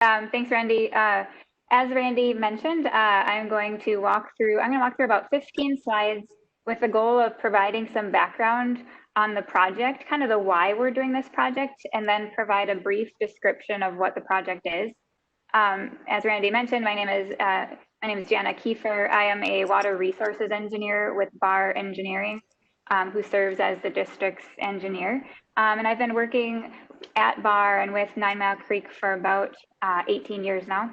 Thanks, Randy. As Randy mentioned, I'm going to walk through about 15 slides with the goal of providing some background on the project, kind of the why we're doing this project, and then provide a brief description of what the project is. As Randy mentioned, my name is Jana Kiefer. I am a water resources engineer with BAR Engineering, who serves as the district's engineer. And I've been working at BAR and with 9 Mile Creek for about 18 years now.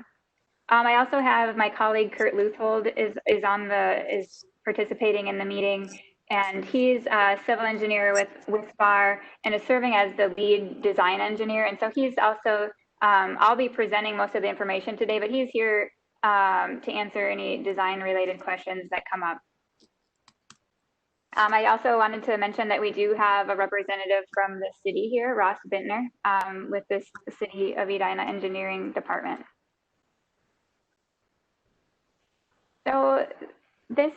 I also have my colleague Kurt Luthold is participating in the meeting, and he's a civil engineer with BAR and is serving as the lead design engineer. And so he's also I'll be presenting most of the information today, but he's here to answer any design related questions that come up. I also wanted to mention that we do have a representative from the city here, Ross Bintner, with this City of Edina Engineering Department. So this,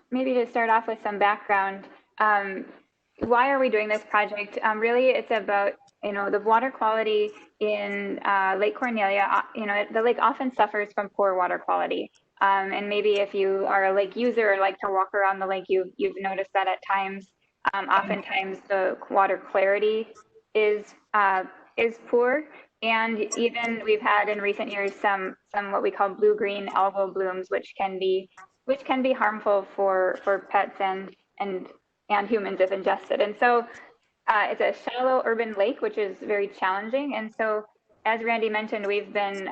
maybe to start off with some background, why are we doing this project? Really, it's about, the water quality in Lake Cornelia. The lake often suffers from poor water quality. And maybe if you are a lake user or like to walk around the lake, you've noticed that at times, oftentimes the water clarity is poor. And even we've had in recent years some what we call blue-green algal blooms, which can be harmful for pets and humans if ingested. And so it's a shallow urban lake, which is very challenging. And so, as Randy mentioned, we've been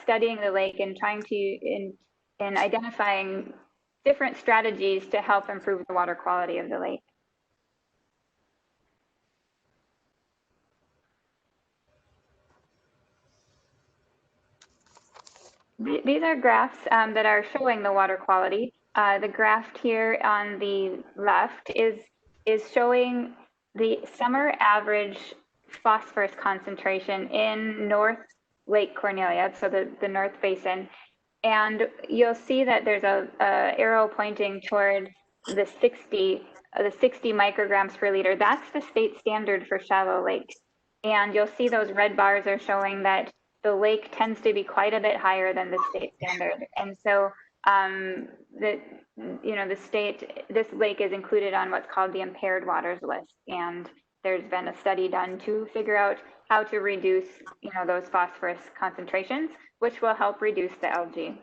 studying the lake and trying to in identifying different strategies to help improve the water quality of the lake. These are graphs that are showing the water quality. The graph here on the left is showing the summer average phosphorus concentration in North Lake Cornelia, so the North Basin. And you'll see that there's a arrow pointing toward the 60 micrograms per liter. That's the state standard for shallow lakes. And you'll see those red bars are showing that the lake tends to be quite a bit higher than the state standard. And so this lake is included on what's called the impaired waters list. And there's been a study done to figure out how to reduce, those phosphorus concentrations, which will help reduce the algae.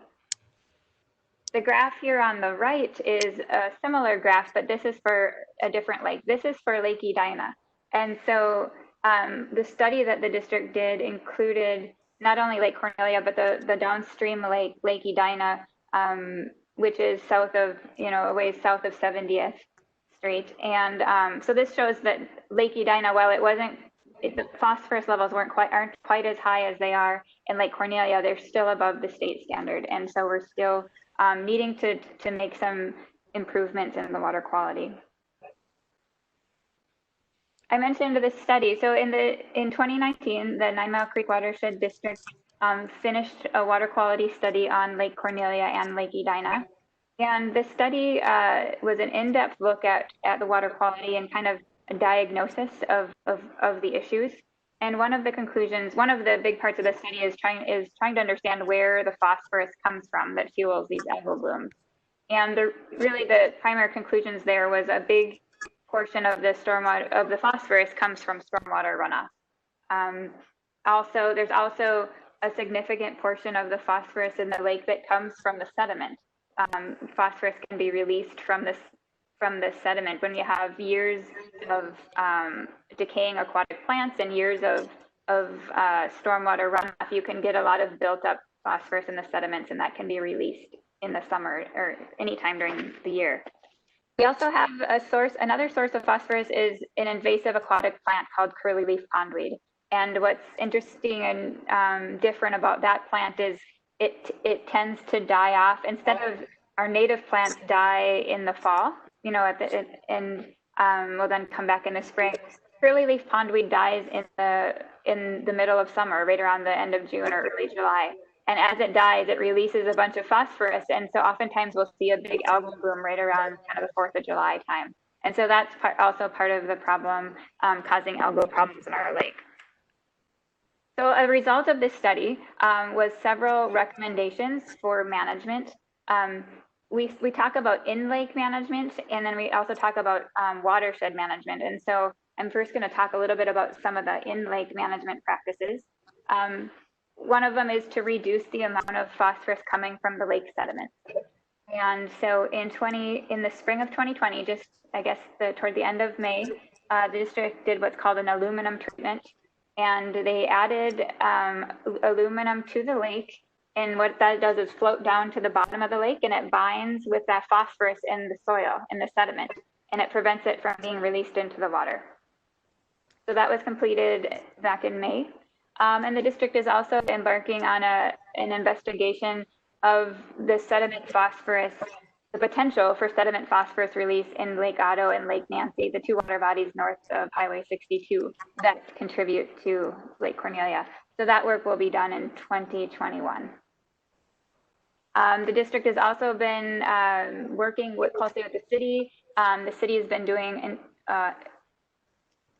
The graph here on the right is a similar graph, but this is for a different lake. This is for Lake Edina. And so the study that the district did included not only Lake Cornelia, but the downstream lake, Lake Edina, which is south of, a ways south of 70th Street. And so this shows that Lake Edina, while the phosphorus levels aren't quite as high as they are in Lake Cornelia, they're still above the state standard. And so we're still needing to make some improvements in the water quality. I mentioned this study. So in 2019, the 9 Mile Creek Watershed District finished a water quality study on Lake Cornelia and Lake Edina. And the study was an in-depth look at the water quality and kind of a diagnosis of the issues. And one of the big parts of the study is trying to understand where the phosphorus comes from that fuels these algal blooms. And really the primary conclusions there was a big portion of the phosphorus comes from stormwater runoff. There's also a significant portion of the phosphorus in the lake that comes from the sediment. Phosphorus can be released from the sediment when you have years of decaying aquatic plants and years of stormwater runoff. You can get a lot of built up phosphorus in the sediments, and that can be released in the summer or anytime during the year. We also have another source of phosphorus is an invasive aquatic plant called curly-leaf pondweed. And what's interesting and different about that plant is it tends to die off. Instead of our native plants die in the fall, and will then come back in the spring. Curly-leaf pondweed dies in the middle of summer, right around the end of June or early July. And as it dies, it releases a bunch of phosphorus. And so oftentimes we'll see a big algal bloom right around kind of the 4th of July time. And so that's also part of the problem causing algal problems in our lake. So a result of this study was several recommendations for management. We talk about in-lake management, and then we also talk about watershed management. And so I'm first going to talk a little bit about some of the in-lake management practices. One of them is to reduce the amount of phosphorus coming from the lake sediments. And so in the spring of 2020, just I guess toward the end of May, the district did what's called an aluminum treatment, and they added aluminum to the lake. And what that does is float down to the bottom of the lake, and it binds with that phosphorus in the soil, in the sediment, and it prevents it from being released into the water. So that was completed back in May. And the district is also embarking on an investigation of the sediment phosphorus, the potential for sediment phosphorus release in Lake Otto and Lake Nancy, the two water bodies north of Highway 62 that contribute to Lake Cornelia. So that work will be done in 2021. The district has also been working closely with the city. The city has been doing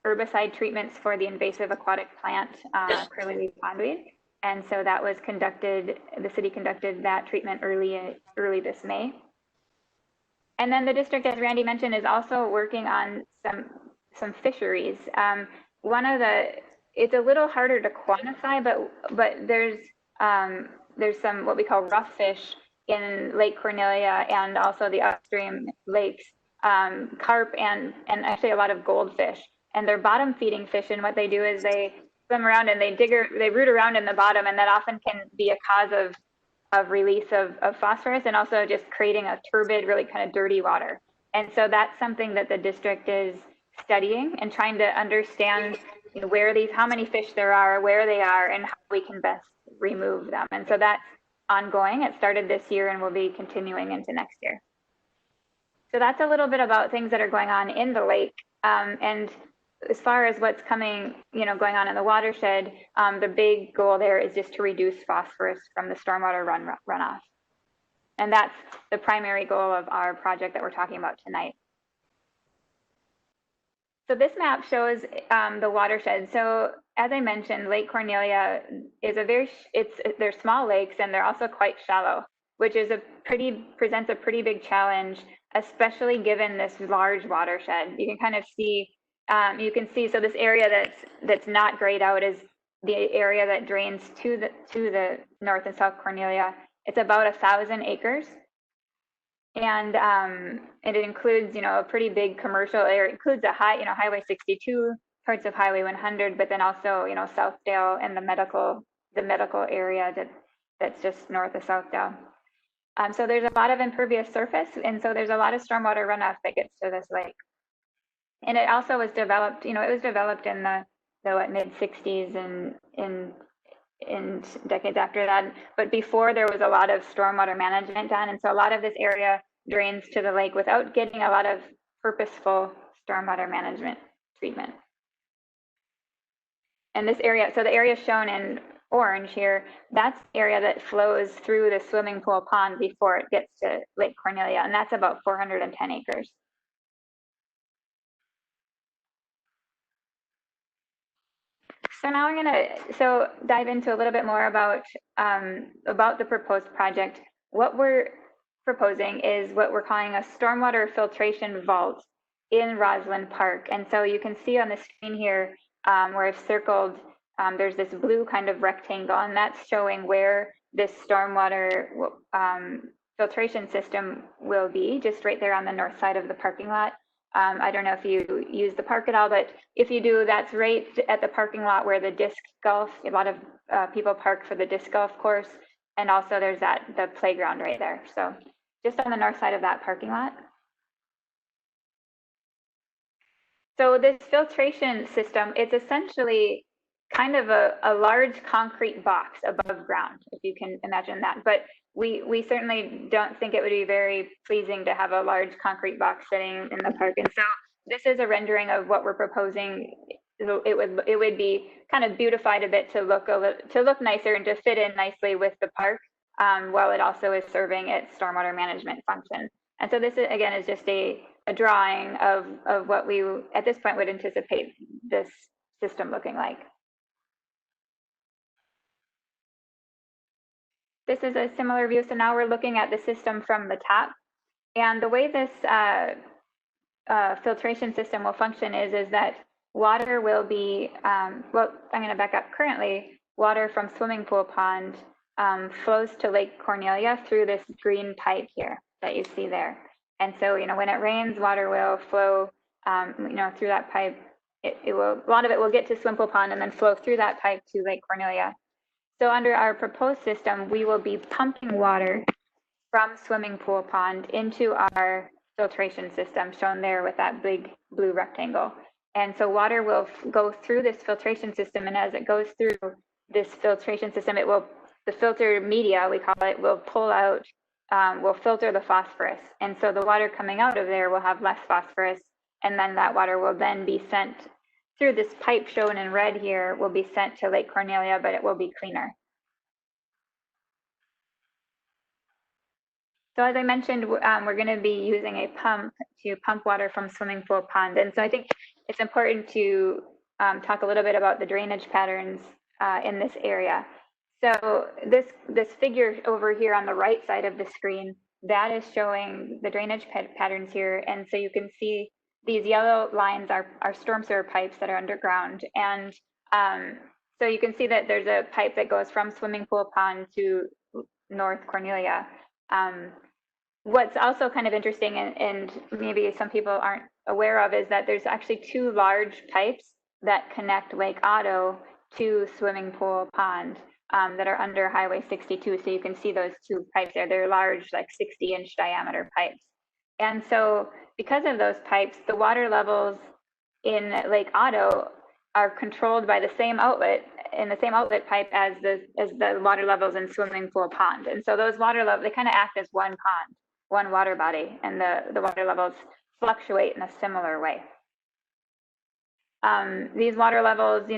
herbicide treatments for the invasive aquatic plant, curly leaf pondweed. And so that was conducted, the city conducted that treatment early this May. And then the district, as Randy mentioned, is also working on some fisheries. It's a little harder to quantify, but there's some what we call rough fish in Lake Cornelia and also the upstream lakes, carp and actually a lot of goldfish. And they're bottom feeding fish, and what they do is they swim around and they root around in the bottom, and that often can be a cause of release of phosphorus and also just creating a turbid, really kind of dirty water. And so that's something that the district is studying and trying to understand, how many fish there are, where they are, and how we can best remove them. And so that's ongoing. It started this year and will be continuing into next year. So that's a little bit about things that are going on in the lake. And as far as what's coming, going on in the watershed, the big goal there is just to reduce phosphorus from the stormwater runoff. And that's the primary goal of our project that we're talking about tonight. So this map shows the watershed. So as I mentioned, Lake Cornelia is they're small lakes, and they're also quite shallow, which is presents a pretty big challenge, especially given this large watershed. You can kind of see, so this area that's not grayed out is the area that drains to the North and South Cornelia. It's about 1,000 acres. And it includes, a pretty big commercial area. It includes Highway 62, parts of Highway 100, but then also, Southdale and the medical area that's just north of Southdale. So there's a lot of impervious surface, and so there's a lot of stormwater runoff that gets to this lake. And it also was developed, it was developed in the mid-60s and decades after that. But before, there was a lot of stormwater management done, and so a lot of this area drains to the lake without getting a lot of purposeful stormwater management treatment. And this area, so the area shown in orange here, that's the area that flows through the swimming pool pond before it gets to Lake Cornelia, and that's about 410 acres. So now I'm going to dive into a little bit more about the proposed project. What we're proposing is what we're calling a stormwater filtration vault in Rosland Park. And so you can see on the screen here where I've circled, there's this blue kind of rectangle, and that's showing where this stormwater filtration system will be, just right there on the north side of the parking lot. I don't know if you use the park at all, but if you do, that's right at the parking lot where the disc golf, a lot of people park for the disc golf course. And also there's the playground right there. So just on the north side of that parking lot. So this filtration system, it's essentially kind of a large concrete box above ground, if you can imagine that. But we certainly don't think it would be very pleasing to have a large concrete box sitting in the park. And so this is a rendering of what we're proposing. It would be kind of beautified a bit to look nicer and to fit in nicely with the park, while it also is serving its stormwater management function. And so this again is just a drawing of what we at this point would anticipate this system looking like. This is a similar view. So now we're looking at the system from the top. And the way this filtration system will function is that water will be, well, I'm going to back up. Currently, water from swimming pool pond flows to Lake Cornelia through this green pipe here that you see there. And so, when it rains, water will flow, through that pipe. It will, a lot of it will get to swim pool pond and then flow through that pipe to Lake Cornelia. So under our proposed system, we will be pumping water from swimming pool pond into our filtration system shown there with that big blue rectangle. And so water will go through this filtration system, and as it goes through this filtration system, it will, the filter media, we call it, will pull out, will filter the phosphorus. And so the water coming out of there will have less phosphorus, and then that water will then be sent through this pipe shown in red here, will be sent to Lake Cornelia, but it will be cleaner. So as I mentioned, we're going to be using a pump to pump water from swimming pool pond. And so I think it's important to talk a little bit about the drainage patterns in this area. So this figure over here on the right side of the screen, that is showing the drainage patterns here. And so you can see these yellow lines are storm sewer pipes that are underground. And so you can see that there's a pipe that goes from swimming pool pond to North Cornelia. What's also kind of interesting, and maybe some people aren't aware of, is that there's actually two large pipes that connect Lake Otto to swimming pool pond that are under Highway 62. So you can see those two pipes there. They're large, like 60-inch diameter pipes. And so because of those pipes, the water levels in Lake Otto are controlled by the same outlet, in the same outlet pipe as the water levels in swimming pool pond. And so those water levels, they kind of act as one pond, one water body, and the water levels fluctuate in a similar way. These water levels,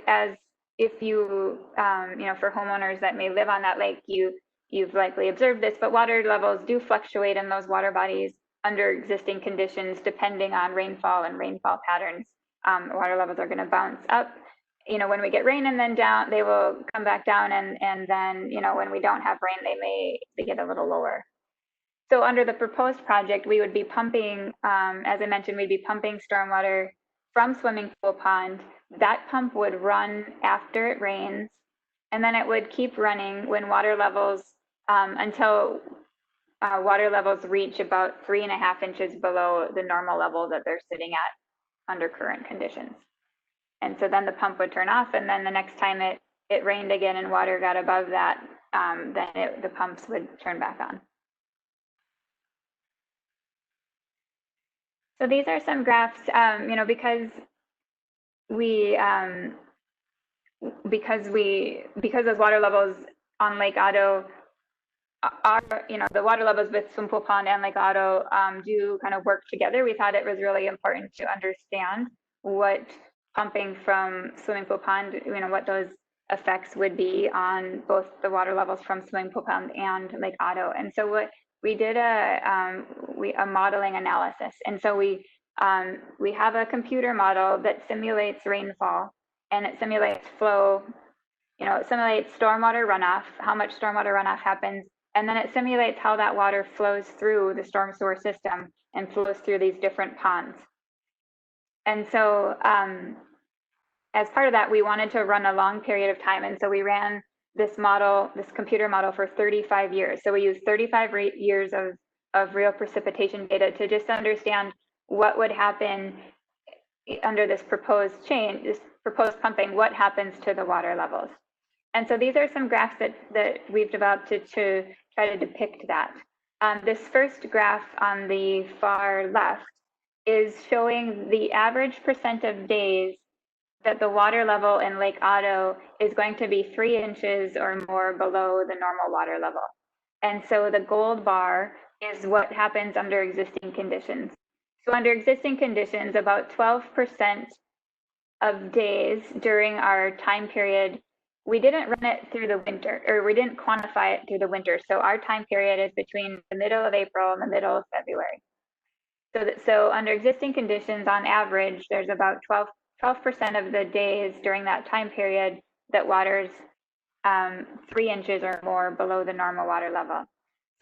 as if you, for homeowners that may live on that lake, you've likely observed this, but water levels do fluctuate in those water bodies under existing conditions, depending on rainfall and rainfall patterns. Water levels are going to bounce up, when we get rain, and then down, they will come back down, and then, when we don't have rain, they get a little lower. So under the proposed project, we would be pumping, as I mentioned, we'd be pumping stormwater from swimming pool pond. That pump would run after it rains, and then it would keep running when water levels, until water levels reach about 3.5 inches below the normal level that they're sitting at under current conditions. And so then the pump would turn off, and then the next time it rained again and water got above that, then the pumps would turn back on. So these are some graphs, because those water levels on Lake Otto are, the water levels with swim pool pond and Lake Otto do kind of work together. We thought it was really important to understand what pumping from swimming pool pond, what those effects would be on both the water levels from swimming pool pond and Lake Otto. And so what we did a modeling analysis. And so we have a computer model that simulates rainfall, and it simulates flow, it simulates stormwater runoff, how much stormwater runoff happens, and then it simulates how that water flows through the storm sewer system and flows through these different ponds. And so as part of that, we wanted to run a long period of time. And so we ran this model, this computer model, for 35 years. So we used 35 years of real precipitation data to just understand what would happen under this proposed change, this proposed pumping, what happens to the water levels. And so these are some graphs that we've developed to try to depict that. This first graph on the far left is showing the average percent of days that the water level in Lake Otto is going to be 3 inches or more below the normal water level. And so the gold bar is what happens under existing conditions. So under existing conditions, about 12% of days during our time period, we didn't run it through the winter, or we didn't quantify it through the winter. So our time period is between the middle of April and the middle of February. So under existing conditions, on average, there's about 12% of the days during that time period that water's 3 inches or more below the normal water level.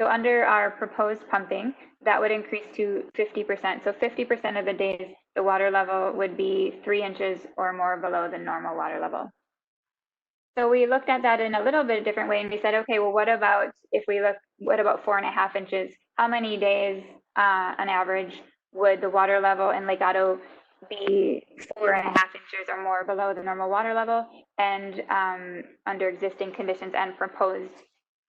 So under our proposed pumping, that would increase to 50%. So 50% of the days, the water level would be 3 inches or more below the normal water level. So we looked at that in a little bit different way, and we said, okay, well, what about if we look, what about 4.5 inches? How many days on average would the water level in Lake Otto be 4.5 inches or more below the normal water level, and under existing conditions and proposed?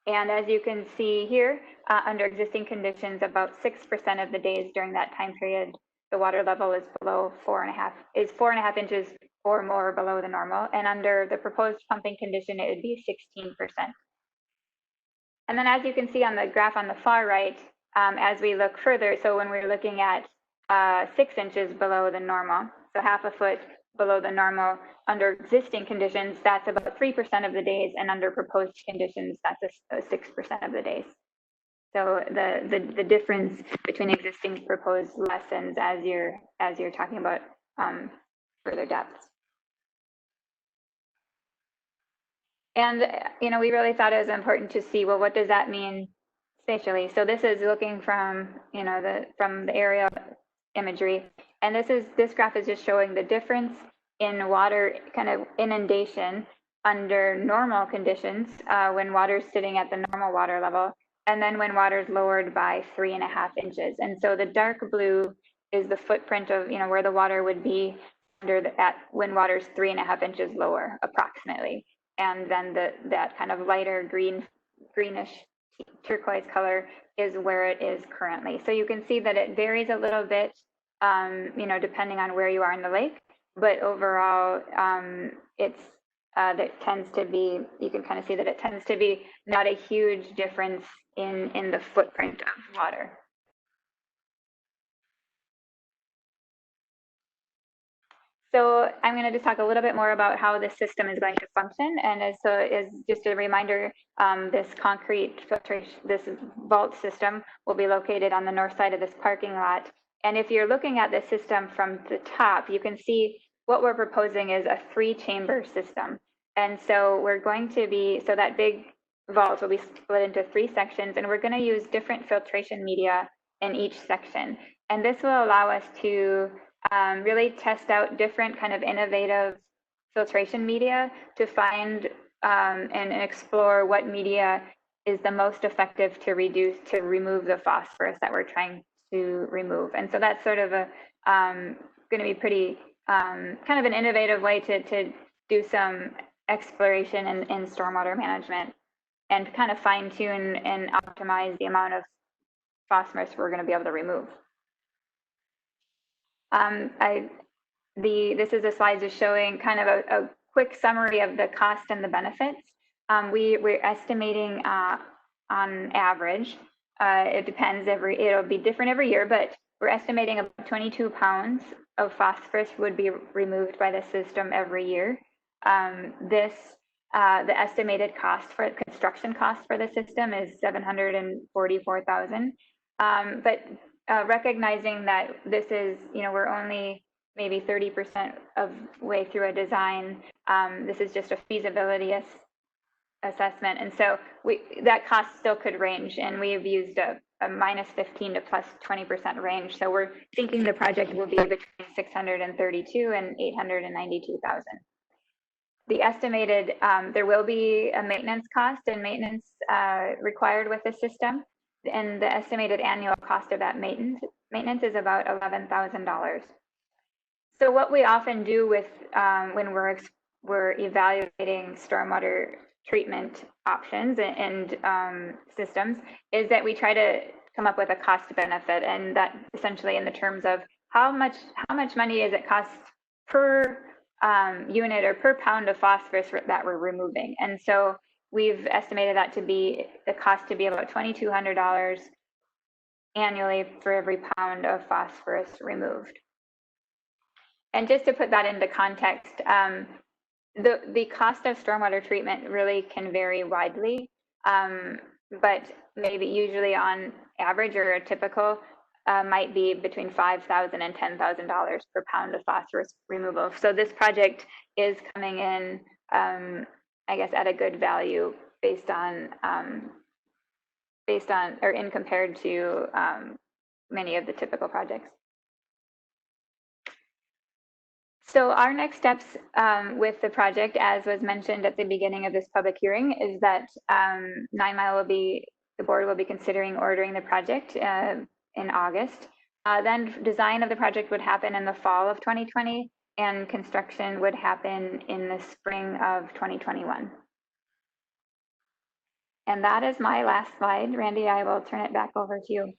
And as you can see here, under existing conditions, about 6% of the days during that time period, the water level is below 4.5 inches or more below the normal. And under the proposed pumping condition, it would be 16%. And then as you can see on the graph on the far right, as we look further, so when we're looking at 6 inches below the normal, so half a foot below the normal under existing conditions, that's about 3% of the days, and under proposed conditions, that's 6% of the days. So the difference between existing and proposed lessens as you're talking about further depths. And we really thought it was important to see, well, what does that mean spatially? So this is looking from from the aerial imagery, and this graph is just showing the difference in water kind of inundation under normal conditions when water is sitting at the normal water level, and then when water is lowered by 3.5 inches. And so the dark blue is the footprint of where the water would be when water is 3.5 inches lower, approximately. And then that kind of lighter greenish turquoise color is where it is currently. So you can see that it varies a little bit, depending on where you are in the lake. But overall, that tends to be, you can kind of see that it tends to be not a huge difference in the footprint of water. So I'm going to just talk a little bit more about how this system is going to function. And as just a reminder, this concrete filtration, this vault system will be located on the north side of this parking lot. And if you're looking at the system from the top, you can see what we're proposing is a 3-chamber system. And so we're going to be, so that big vault will be split into 3 sections, and we're going to use different filtration media in each section. And this will allow us to really test out different kind of innovative filtration media to find and explore what media is the most effective to remove the phosphorus that we're trying to remove. And so that's sort of going to be pretty kind of an innovative way to do some exploration in stormwater management and kind of fine tune and optimize the amount of phosphorus we're going to be able to remove. This is a slide just showing kind of a quick summary of the cost and the benefits. We're estimating on average, it depends, it'll be different every year, but we're estimating about 22 pounds of phosphorus would be removed by the system every year. The estimated construction cost for the system is $744,000. But recognizing that this is, we're only maybe 30% of way through a design. This is just a feasibility assessment, and so that cost still could range, and we've used a -15 to +20% range. So we're thinking the project will be between $632,000 and $892,000. The estimated, there will be a maintenance cost and maintenance required with the system, and the estimated annual cost of that maintenance is about $11,000. So what we often do with when we're evaluating stormwater treatment options and systems is that we try to come up with a cost benefit, and that essentially in the terms of how much money does it cost per unit or per pound of phosphorus that we're removing. And so we've estimated that to be the cost to be about $2,200 annually for every pound of phosphorus removed. And just to put that into context, the cost of stormwater treatment really can vary widely, but maybe usually on average or a typical might be between $5,000 and $10,000 per pound of phosphorus removal. So this project is coming in I guess, at a good value based on or in compared to many of the typical projects. So our next steps with the project, as was mentioned at the beginning of this public hearing, is that 9 Mile the board will be considering ordering the project in August. Then design of the project would happen in the fall of 2020, and construction would happen in the spring of 2021. And that is my last slide. Randy, I will turn it back over to you.